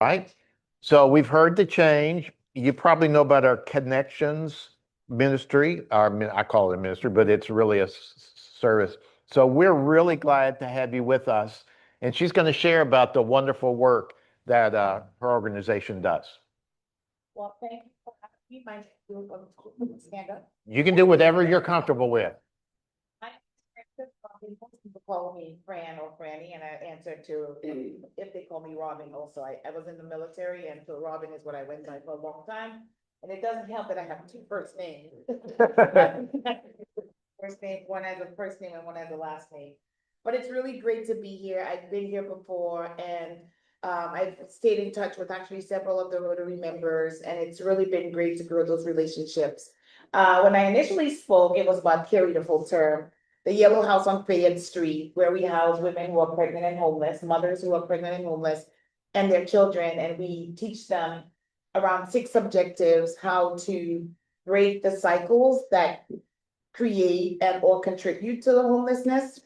right? So we've heard the change. You probably know about our connections ministry. I call it a ministry, but it's really a service. So we're really glad to have you with us. And she's going to share about the wonderful work that her organization does. Well, thank you for having me. My stand up. You can do whatever you're comfortable with. My most people call me Fran or Franny, and I answer to if they call me Robin also. I was in the military, and so Robin is what I went by for a long time. And it doesn't help that I have two first names. First name, one has a first name and one has a last name. But it's really great to be here. I've been here before, and I've stayed in touch with actually several of the Rotary members, and it's really been great to grow those relationships. When I initially spoke, it was about Carry the Full Term, the Yellow House on Fayette Street, where we house women who are pregnant and homeless, mothers who are pregnant and homeless, and their children, and we teach them around 6 objectives how to break the cycles that create and or contribute to the homelessness.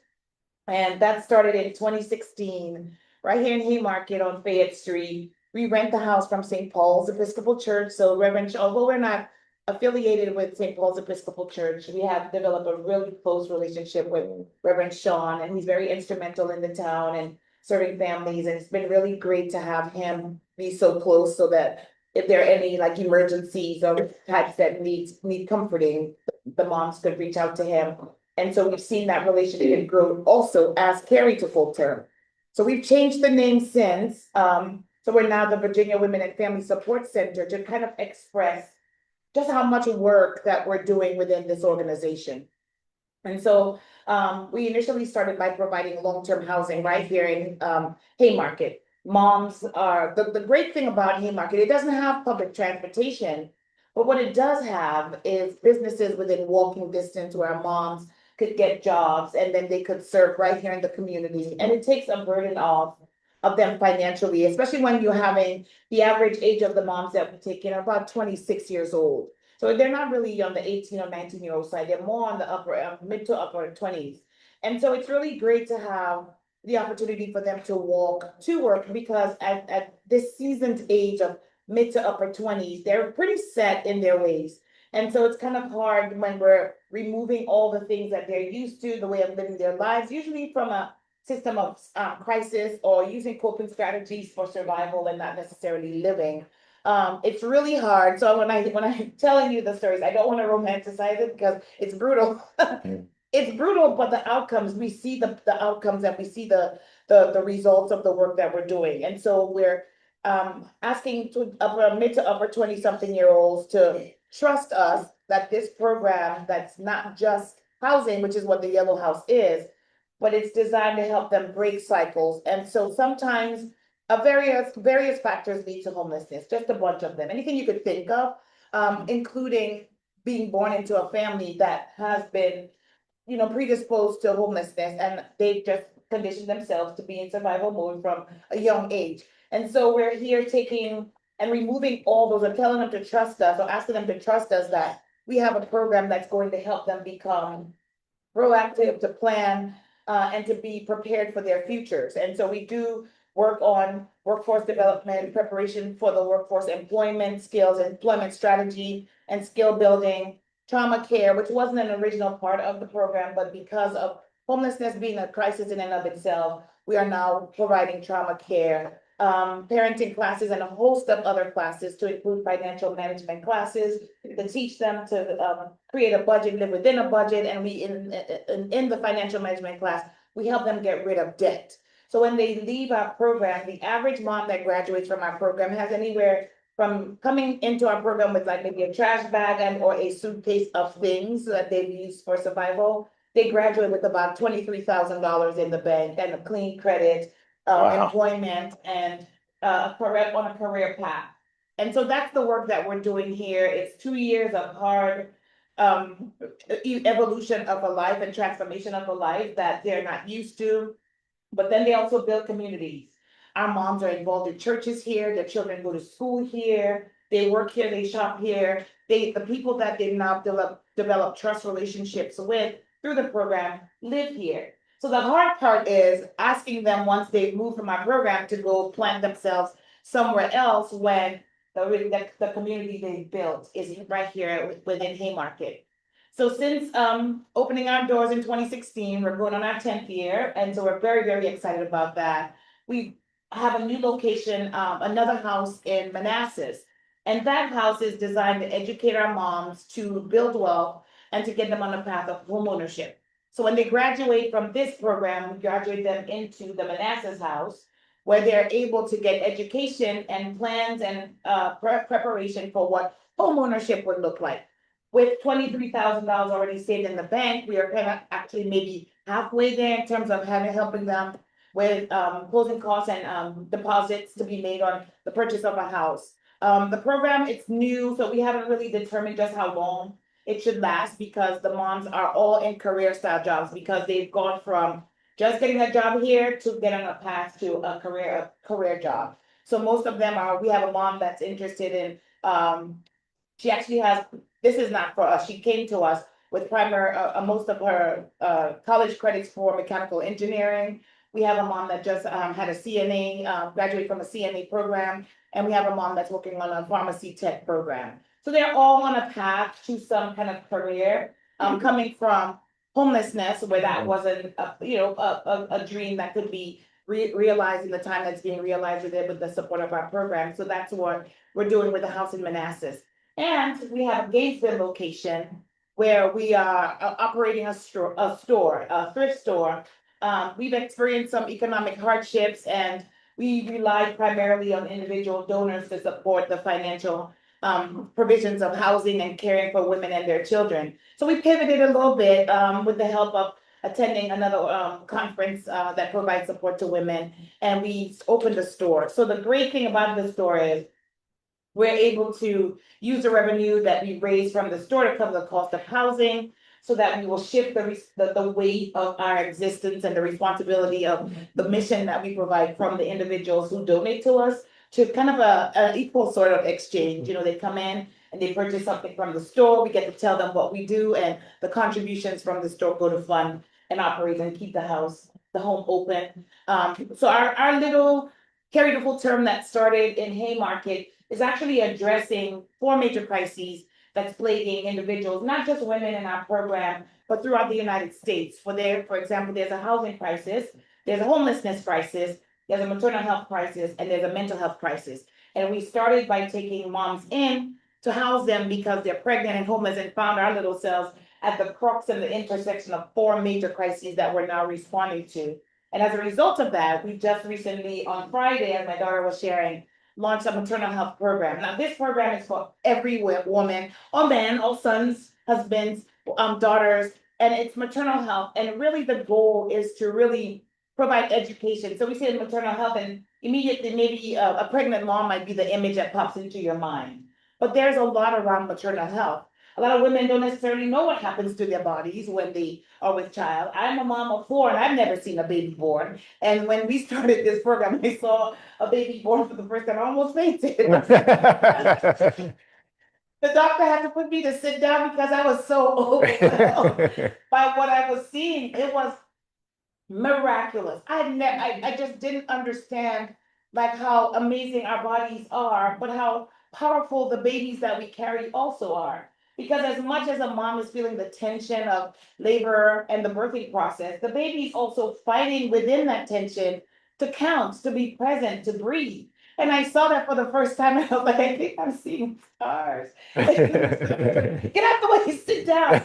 And that started in 2016, right here in Haymarket on Fayette Street. We rent the house from St. Paul's Episcopal Church. So Reverend, although we're not affiliated with St. Paul's Episcopal Church, we have developed a really close relationship with Reverend Sean, and he's very instrumental in the town and serving families. And it's been really great to have him be so close so that if there are any like emergencies or types that need comforting, the moms could reach out to him. And so we've seen that relationship grow also as Carry to Full Term. So we've changed the name since. So we're now the Virginia Women and Family Support Center to kind of express just how much work that we're doing within this organization. And so we initially started by providing long-term housing right here in Haymarket. Moms are the great thing about Haymarket, it doesn't have public transportation, but what it does have is businesses within walking distance where moms could get jobs and then they could serve right here in the community. And it takes a burden off of them financially, especially when you're having the average age of the moms that we take in are about 26 years old. So they're not really on the 18 or 19-year-old side. They're more on the upper, mid to upper 20s. And so it's really great to have the opportunity for them to walk to work because at this seasoned age of mid to upper 20s, they're pretty set in their ways. And so it's kind of hard when we're removing all the things that they're used to, the way of living their lives, usually from a system of crisis or using coping strategies for survival and not necessarily living. It's really hard. So when I'm telling you the stories, I don't want to romanticize it because it's brutal. It's brutal, but the outcomes, we see the outcomes and we see the results of the work that we're doing. And so we're asking to upper mid to upper 20 something year olds to trust us that this program that's not just housing, which is what the Yellow House is, but it's designed to help them break cycles. And so sometimes various factors lead to homelessness, just a bunch of them, anything you could think of, including being born into a family that has been, predisposed to homelessness and they've just conditioned themselves to be in survival mode from a young age. And so we're here taking and removing all those and telling them to trust us or asking them to trust us that we have a program that's going to help them become proactive, to plan, and to be prepared for their futures. And so we do work on workforce development, preparation for the workforce, employment skills, employment strategy, and skill building, trauma care, which wasn't an original part of the program, but because of homelessness being a crisis in and of itself, we are now providing trauma care, parenting classes, and a host of other classes to include financial management classes to teach them to create a budget, live within a budget, and we in the financial management class, we help them get rid of debt. So when they leave our program, the average mom that graduates from our program has anywhere from coming into our program with like maybe a trash bag and or a suitcase of things that they've used for survival. They graduate with about $23,000 in the bank and a clean credit, Wow. employment, and correct on a career path. And so that's the work that we're doing here. It's 2 years of hard evolution of a life and transformation of a life that they're not used to. But then they also build communities. Our moms are involved in churches here, their children go to school here, they work here, they shop here. The people that they now develop trust relationships with through the program live here. So the hard part is asking them once they've moved from our program to go plant themselves somewhere else when the community they built is right here within Haymarket. So since opening our doors in 2016, we're going on our 10th year, and so we're very, very excited about that. We have a new location, another house in Manassas. And that house is designed to educate our moms to build wealth and to get them on the path of homeownership. So when they graduate from this program, we graduate them into the Manassas house, where they're able to get education and plans and preparation for what homeownership would look like. With $23,000 already saved in the bank, we are kind of actually maybe halfway there in terms of helping them with closing costs and deposits to be made on the purchase of a house. The program, it's new, so we haven't really determined just how long it should last, because the moms are all in career style jobs, because they've gone from just getting a job here to getting a path to a career job. So most of them are, we have a mom that's interested in, she actually has, this is not for us, she came to us with most of her college credits for mechanical engineering. We have a mom that just had a CNA, graduated from a CNA program, and we have a mom that's working on a pharmacy tech program. So they're all on a path to some kind of career, coming from homelessness, where that wasn't a dream that could be realized in the time that's being realized with the support of our program. So that's what we're doing with the house in Manassas. And we have a Gainesville location where we are operating a thrift store. We've experienced some economic hardships, and we rely primarily on individual donors to support the financial provisions of housing and caring for women and their children. So we pivoted a little bit with the help of attending another conference that provides support to women, and we opened a store. So the great thing about the store is we're able to use the revenue that we raise from the store to cover the cost of housing, so that we will shift the weight of our existence and the responsibility of the mission that we provide from the individuals who donate to us, to kind of an equal sort of exchange. You know, they come in and they purchase something from the store, we get to tell them what we do, and the contributions from the store go to fund and operate and keep the home open. So our little carry the full term that started in Haymarket is actually addressing 4 major crises that's plaguing individuals, not just women in our program, but throughout the United States. For example, there's a housing crisis, there's a homelessness crisis, there's a maternal health crisis, and there's a mental health crisis. And we started by taking moms in to house them because they're pregnant and homeless, and found our little selves at the crux and the intersection of 4 major crises that we're now responding to. And as a result of that, we just recently, on Friday, as my daughter was sharing, launched a maternal health program. Now, this program is for every woman or man, or sons, husbands, daughters, and it's maternal health. And really the goal is to really provide education. So we say maternal health, and immediately maybe a pregnant mom might be the image that pops into your mind. But there's a lot around maternal health. A lot of women don't necessarily know what happens to their bodies when they are with child. I'm a mom of 4, and I've never seen a baby born. And when we started this program, I saw a baby born for the first time, I almost fainted. The doctor had to put me to sit down because I was so overwhelmed by what I was seeing. It was miraculous. I just didn't understand like how amazing our bodies are, but how powerful the babies that we carry also are. Because as much as a mom is feeling the tension of labor and the birthing process, the baby's also fighting within that tension to count, to be present, to breathe. And I saw that for the first time, and I was like, I think I'm seeing stars. Get out the way, sit down.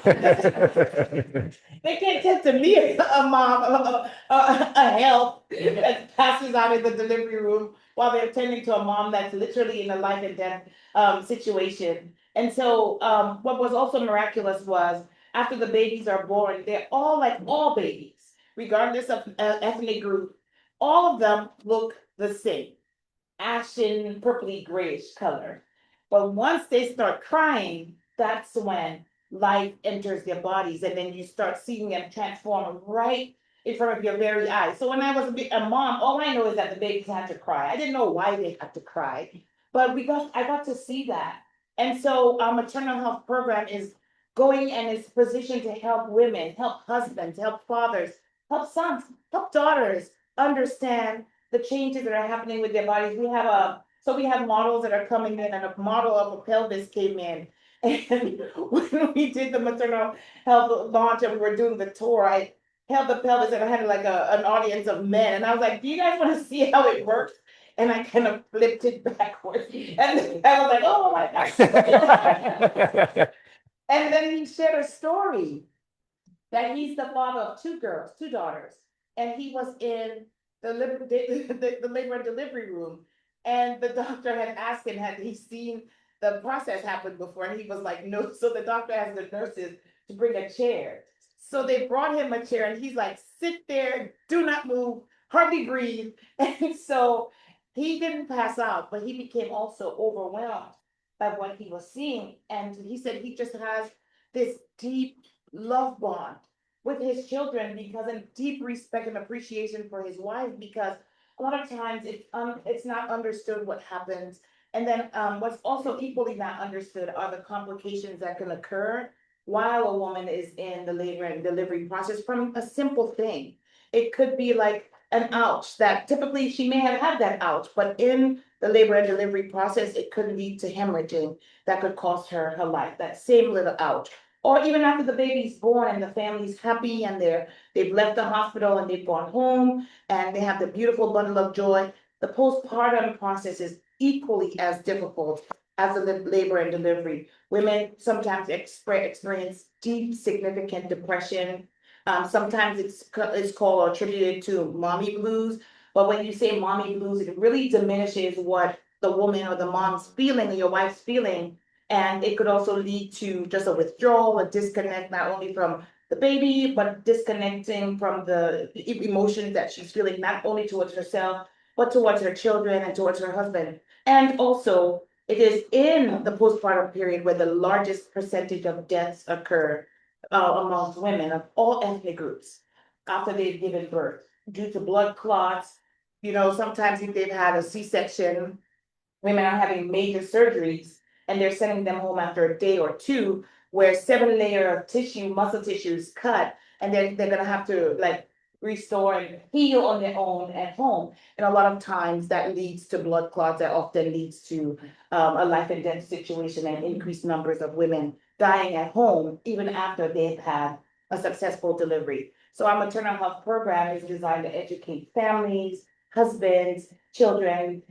They can't get to me, a mom, a help that passes out in the delivery room while they're attending to a mom that's literally in a life and death situation. And so what was also miraculous was, after the babies are born, they're all like all babies, regardless of ethnic group, all of them look the same, ashen, purpley grayish color. But once they start crying, that's when life enters their bodies, and then you start seeing them transform right in front of your very eyes. So when I was a mom, all I know is that the babies had to cry. I didn't know why they had to cry, but I got to see that. And so our maternal health program is going and is positioned to help women, help husbands, help fathers, help sons, help daughters understand the changes that are happening with their bodies. We have So we have models that are coming in, and a model of a pelvis came in. And when we did the maternal health launch and we were doing the tour, I held the pelvis and I had like an audience of men. And I was like, do you guys want to see how it works? And I kind of flipped it backwards. And I was like, oh my gosh. And then he shared a story that he's the father of two girls, two daughters, and he was in the labor and delivery room, and the doctor had asked him, had he seen the process happen before, and he was like, no. So the doctor asked the nurses to bring a chair. So they brought him a chair, and he's like, sit there, do not move, hardly breathe. And so he didn't pass out, but he became also overwhelmed by what he was seeing. And he said he just has this deep love bond with his children because in deep respect and appreciation for his wife, because a lot of times it's not understood what happens. And then what's also equally not understood are the complications that can occur while a woman is in the labor and delivery process from a simple thing. It could be like an ouch that typically she may have had that ouch, but in the labor and delivery process, it could lead to hemorrhaging that could cost her her life, that same little ouch. Or even after the baby's born and the family's happy and they've left the hospital and they've gone home and they have the beautiful bundle of joy, the postpartum process is equally as difficult as the labor and delivery. Women sometimes experience deep, significant depression. Sometimes it's called or attributed to mommy blues. But when you say mommy blues, it really diminishes what the woman or the mom's feeling or your wife's feeling, and it could also lead to just a withdrawal, a disconnect, not only from the baby, but disconnecting from the emotions that she's feeling, not only towards herself, but towards her children and towards her husband. And also, it is in the postpartum period where the largest percentage of deaths occur amongst women of all ethnic groups after they've given birth due to blood clots. You know, sometimes if they've had a C-section, women are having major surgeries and they're sending them home after a day or two where 7 layer of tissue, muscle tissue is cut, and they're gonna have to like restore and heal on their own at home. And a lot of times that leads to blood clots, that often leads to a life and death situation and increased numbers of women dying at home even after they've had a successful delivery. So our maternal health program is designed to educate families, husbands, children,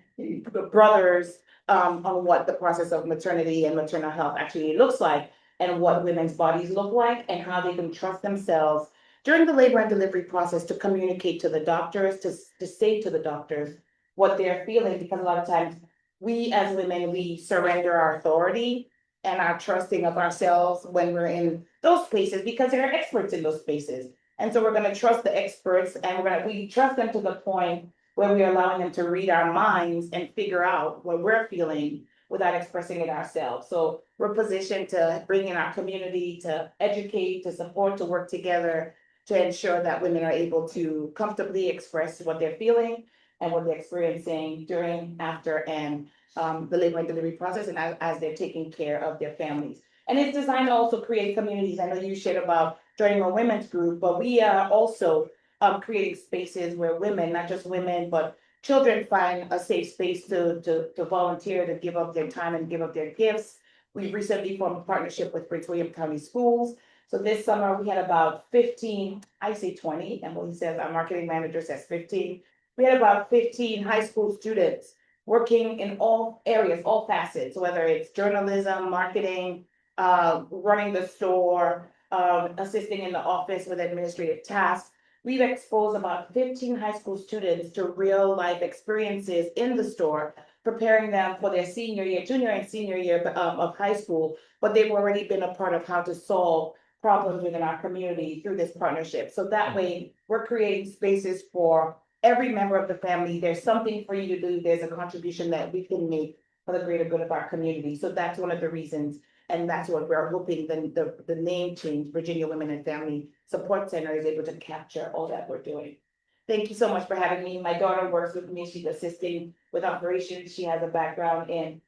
brothers, on what the process of maternity and maternal health actually looks like, and what women's bodies look like, and how they can trust themselves during the labor and delivery process to communicate to the doctors, to say to the doctors what they're feeling, because a lot of times we as women, we surrender our authority and our trusting of ourselves when we're in those places because they're experts in those spaces. And so we're going to trust the experts, and we trust them to the point where we're allowing them to read our minds and figure out what we're feeling without expressing it ourselves. So we're positioned to bring in our community, to educate, to support, to work together to ensure that women are able to comfortably express what they're feeling and what they're experiencing during, after, and the labor and delivery process, and as they're taking care of their families. And it's designed to also create communities. I know you shared about joining a women's group, but we are also creating spaces where women, not just women, but children find a safe space to volunteer, to give up their time and give up their gifts. We recently formed a partnership with Prince William County Schools. So this summer we had about 15, I say 20, Emily says, our marketing manager says 15. We had about 15 high school students working in all areas, all facets, whether it's journalism, marketing, running the store, assisting in the office with administrative tasks. We've exposed about 15 high school students to real life experiences in the store, preparing them for their senior year, junior and senior year of high school, but they've already been a part of how to solve problems within our community through this partnership. So that way we're creating spaces for every member of the family. There's something for you to do. There's a contribution that we can make for the greater good of our community. So that's one of the reasons. And that's what we're hoping the name change, Virginia Women and Family Support Center, is able to capture all that we're doing. Thank you so much for having me. My daughter works with me. She's assisting with operations. She has a background in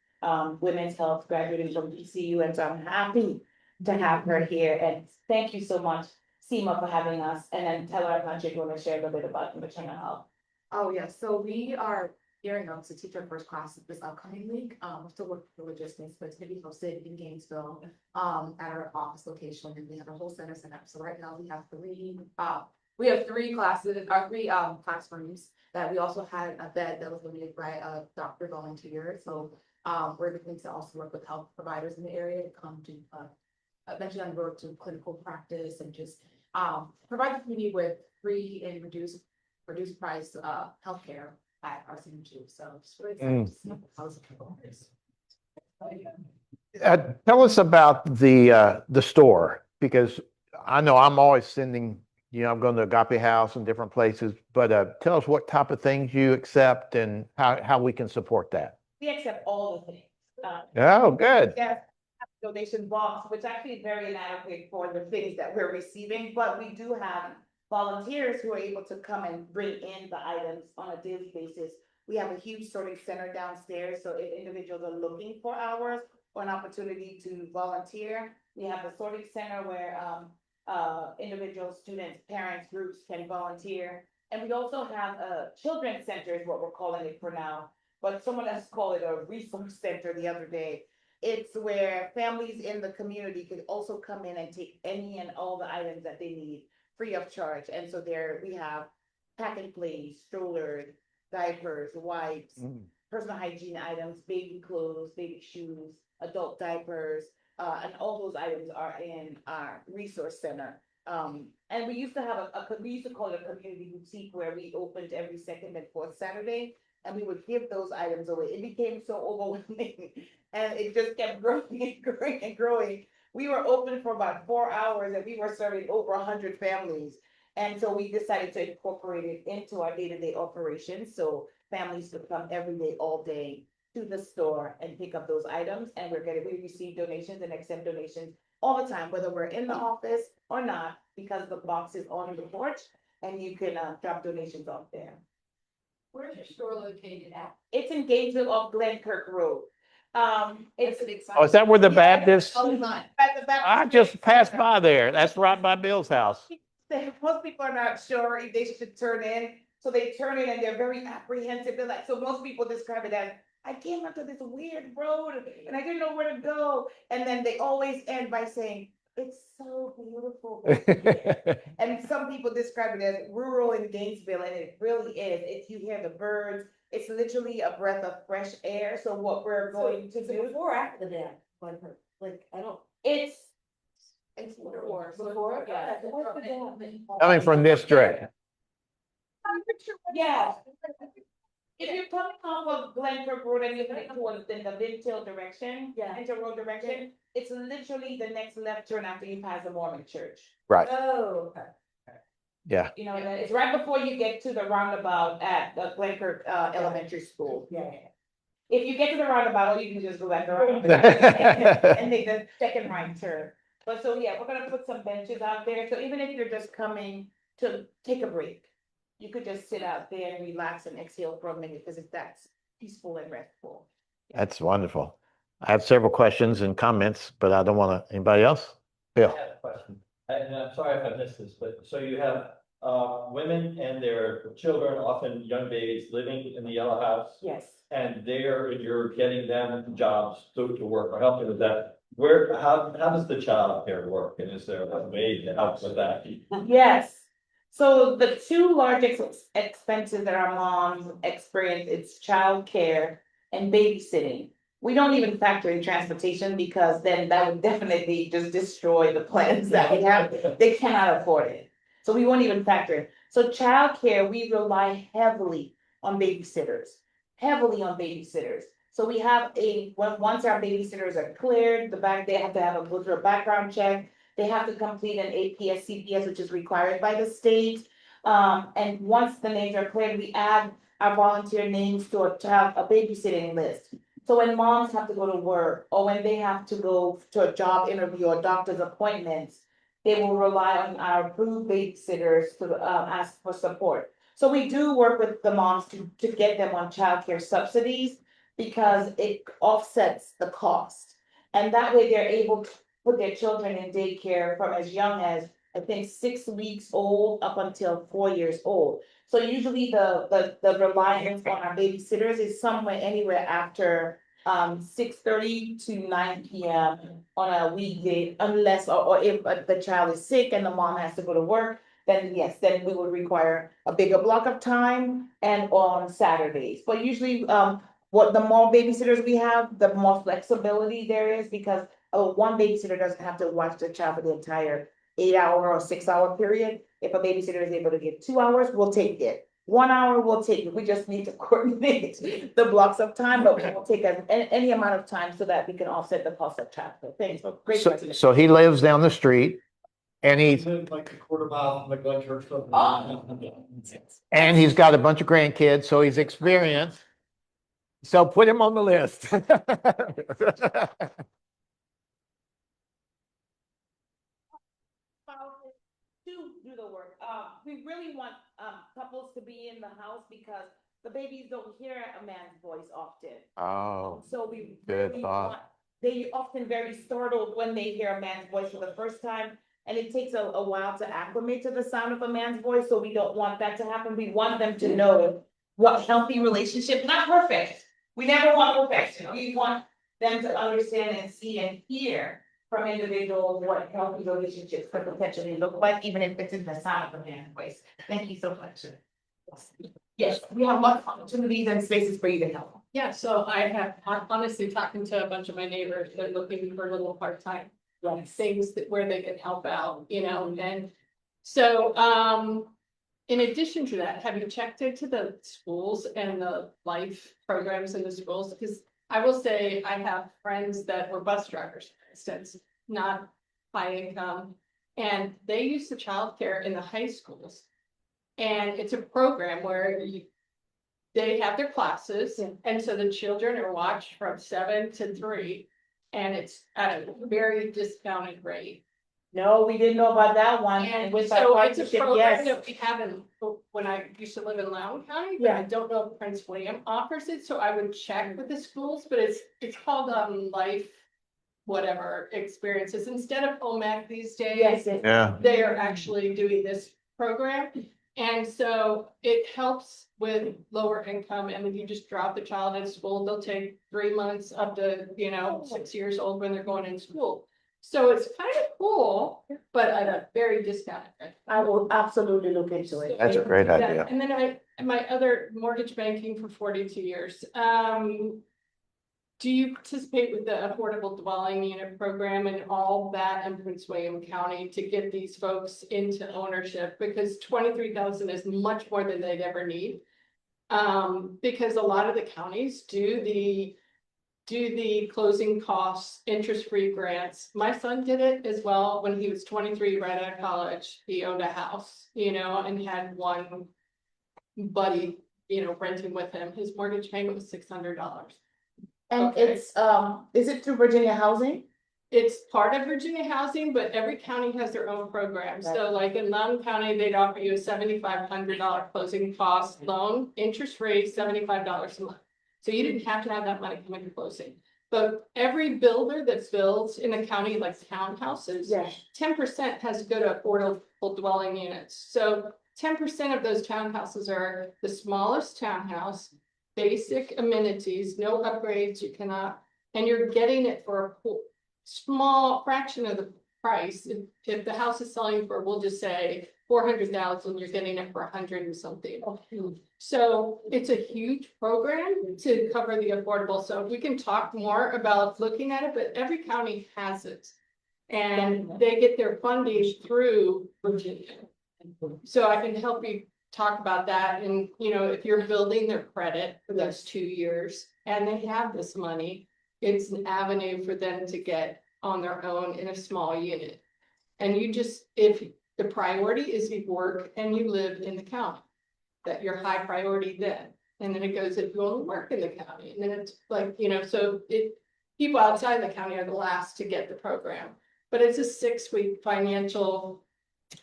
women's health, graduating from DCU, and so I'm happy to have her here. And thank you so much, Seema, for having us. And then tell our country want to share a little bit about maternal health. Oh, yes. So we are gearing up to teach our first class this upcoming week. We're still working the logistics, but it's gonna be hosted in Gainesville, at our office location, and we have a whole center set up. So right now we have three classes, or three, classrooms, that we also had a bed that was donated by a doctor volunteer. So, we're looking to also work with health providers in the area to come to, eventually on the road to clinical practice and just, provide the community with free and reduced price, healthcare at our center too. So just really excited to see how this goes. Tell us about the store, because I know I'm always sending, I'm going to Agape House and different places, but tell us what type of things you accept and how we can support that. We accept all the things. Oh, good. Yes, donation box, which actually is very inadequate for the things that we're receiving, but we do have volunteers who are able to come and bring in the items on a daily basis. We have a huge sorting center downstairs, so if individuals are looking for hours or an opportunity to volunteer, we have the sorting center where individuals, students, parents, groups can volunteer. And we also have a children's center is what we're calling it for now, but someone else called it a resource center the other day. It's where families in the community could also come in and take any and all the items that they need free of charge. And so there we have pack and play, strollers, diapers, wipes, personal hygiene items, baby clothes, baby shoes, adult diapers, and all those items are in our resource center. And we used to have we used to call it a community boutique where we opened every second and fourth Saturday, and we would give those items away. It became so overwhelming, and it just kept growing and growing and growing. We were open for about 4 hours, and we were serving over 100 families. And so we decided to incorporate it into our day-to-day operations, so families could come every day, all day, to the store and pick up those items. And we receive donations and accept donations all the time, whether we're in the office or not, because the box is on the porch and you can drop donations off there. Where's your store located at? It's in Gainesville off Glenkirk Road. It's an exciting. Oh, is that where the Baptist? Oh, it's not. At the Baptist I just Faith passed Center. by there. That's right by Bill's house. Most people are not sure if they should turn in, so they turn in and they're very apprehensive. They're like, so most people describe it as, I came up to this weird road and I didn't know where to go. And then they always end by saying, it's so beautiful back here." And some people describe it as rural in Gainesville, and it really is. If you hear the birds, it's literally a breath of fresh air. So what we're going to do. Before or after the dam? Like, I don't. It's Before, yeah. Coming from this direction. Yeah. If you're coming off of Glenkirk Road and you're heading towards in the Vintail direction, Yeah. Road direction, it's literally the next left turn after you pass the Mormon church. Right. Oh, okay. Yeah. You know, it's right before you get to the roundabout at the Glenkirk Elementary School. Yeah. If you get to the roundabout, or you can just go back around and make the second right turn. But so, yeah, we're gonna put some benches out there, so even if you're just coming to take a break, you could just sit out there and relax and exhale for a minute, because that's peaceful and restful. That's wonderful. I have several questions and comments, but I don't want to, anybody else? Bill? I have a question, and I'm sorry if I missed this, but so you have women and their children, often young babies, living in the yellow house. Yes. And you're getting them jobs to work or helping with that. How does the child care work? And is there a way to help with that? Yes. So the two large expenses that our moms experience, it's childcare and babysitting. We don't even factor in transportation, because then that would definitely just destroy the plans that we have. They cannot afford it. So we won't even factor it. So childcare, we rely heavily on babysitters. So we have once our babysitters are cleared, they have to go through a background check. They have to complete an APS CPS, which is required by the state. And once the names are cleared, we add our volunteer names to a babysitting list. So when moms have to go to work, or when they have to go to a job interview or doctor's appointments, they will rely on our approved babysitters to ask for support. So we do work with the moms to get them on childcare subsidies, because it offsets the cost. And that way they're able to put their children in daycare from as young as, I think, 6 weeks old up until 4 years old. So usually the reliance on our babysitters is somewhere anywhere after 6:30 to 9 p.m. on a weekday, unless, or if the child is sick and the mom has to go to work, then yes, then we would require a bigger block of time and on Saturdays. But usually, what the more babysitters we have, the more flexibility there is because one babysitter doesn't have to watch the child for the entire 8 hour or 6 hour period. If a babysitter is able to get 2 hours, we'll take it. 1 hour, we'll take it. We just need to coordinate the blocks of time, but we'll take any amount of time so that we can offset the cost of traffic. Thanks. Great So, question. so he lives down the street and He's in like a quarter mile from the gun church. and he's got a bunch of grandkids, so he's experienced. So put him on the list. To do the work, we really want, couples to be in the house because the babies don't hear a man's voice often. Oh, So we good really thought. want, they often very startled when they hear a man's voice for the first time. And it takes a while to acclimate to the sound of a man's voice, so we don't want that to happen. We want them to know what healthy relationship, not perfect. We never want perfection. We want them to understand and see and hear from individuals what healthy relationships could potentially look like, even if it's in the sound of a man's voice. Thank you so much. Yes, we have lots of opportunities and spaces for you to help. Yeah, so I have honestly talking to a bunch of my neighbors, they're looking for little part-time things that where they can help out, and so, in addition to that, have you checked into the schools and the life programs in the schools? Because I will say I have friends that were bus drivers, for instance, not high income, and they use the childcare in the high schools. And it's a program where they have their classes, and so the children are watched from 7 to 3, and it's at a very discounted rate. No, we didn't know about that one. And with our so it's a partnership, program yes. that we haven't, when I used to live in Loudoun County, but I don't know if Prince William offers it, so I would check with the schools, but it's called life, whatever experiences, instead of OMAC these days. Yes, Yeah. They are actually doing this program. And so it helps with lower income, and if you just drop the child in school, they'll take 3 months up to, 6 years old when they're going in school. So it's kind of cool, but at a very discounted rate. I will absolutely look into it. That's a great Yeah, idea. and then my other mortgage banking for 42 years. Do you participate with the affordable dwelling unit program and all that in Prince William County to get these folks into ownership? Because 23,000 is much more than they'd ever need. Because a lot of the counties do the closing costs, interest-free grants. My son did it as well when he was 23, right out of college. He owned a house, and had one buddy, renting with him. His mortgage payment was $600. And Okay. it's, is it through Virginia Housing? It's part of Virginia Housing, but every county has their own program. So like in Loudoun County, they'd offer you a $7,500 closing cost loan, interest rate $75 a month. So you didn't have to have that money coming to closing. But every builder that builds in a county like townhouses, Yes. 10% has to go to affordable dwelling units. So 10% of those townhouses are the smallest townhouse, basic amenities, no upgrades, you cannot, and you're getting it for a small fraction of the price. If the house is selling for, we'll just say 400,000, you're getting it for 100 and something. So it's a huge program to cover the affordable. So we can talk more about looking at it, but every county has it. And they get their funding through Virginia. So I can help you talk about that. And, if you're building their credit for those 2 years and they have this money, it's an avenue for them to get on their own in a small unit. And if the priority is you work and you live in the county, that you're high priority then. And then it goes, if you only work in the county, and then it's like, so people outside the county are the last to get the program. But it's a 6-week financial,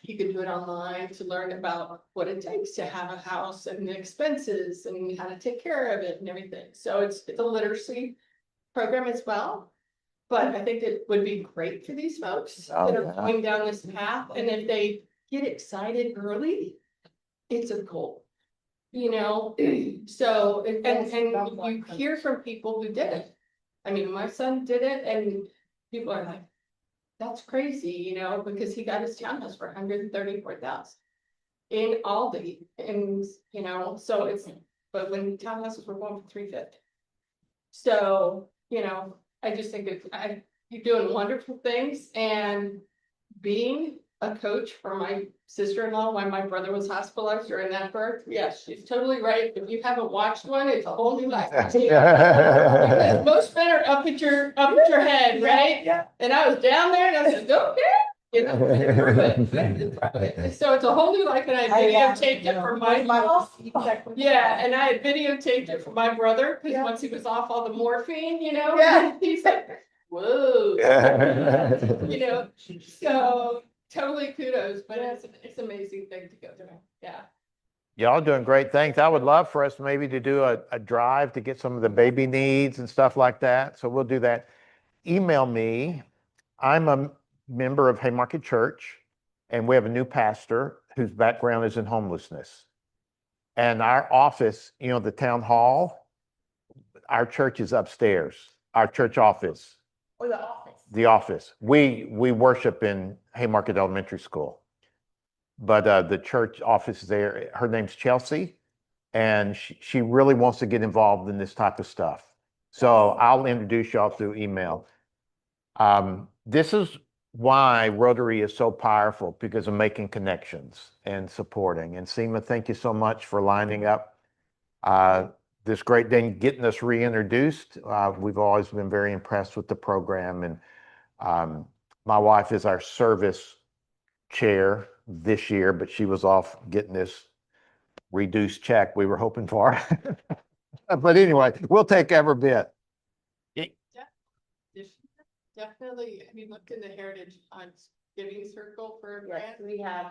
you can do it online to learn about what it takes to have a house and the expenses and how to take care of it and everything. So it's a literacy program as well. But I think it would be great for these folks Oh, that are yeah. going down this path. And if they get excited early, it's a goal. You know, so, and you hear from people who did it. I mean, my son did it and people are like, that's crazy, you know, because he got his townhouse for 134,000 in Aldi. And, you know, so it's, but when townhouses were going for 350. So, you know, I just think you're doing wonderful things, and being a coach for my sister-in-law when my brother was hospitalized during that birth, yes, she's totally right. If you haven't watched one, it's a whole new life. Because most men are up at your head, right? Yeah. And I was down there and I said, okay, you know, so it's a whole new life, and I videotaped it for yeah, and I had videotaped it for my brother, because once he was off all the morphine, you know, Yeah. he's like, whoa. You know, so totally kudos, but it's an amazing thing to go through, yeah. Y'all doing great things. I would love for us maybe to do a drive to get some of the baby needs and stuff like that. So we'll do that. Email me. I'm a member of Haymarket Church, and we have a new pastor whose background is in homelessness. And our office, you know, the town hall, our church is upstairs, our church office, Or the office. the office. We worship in Haymarket Elementary School. But the church office is there. Her name's Chelsea, and she really wants to get involved in this type of stuff. So I'll introduce y'all through email. This is why Rotary is so powerful, because of making connections and supporting. And Seema, thank you so much for lining up this great day, getting us reintroduced. We've always been very impressed with the program, and my wife is our service chair this year, but she was off getting this reduced check we were hoping for. But anyway, we'll take every bit. Definitely, have you looked in the Heritage on Giving Circle for Yes, grants? we have.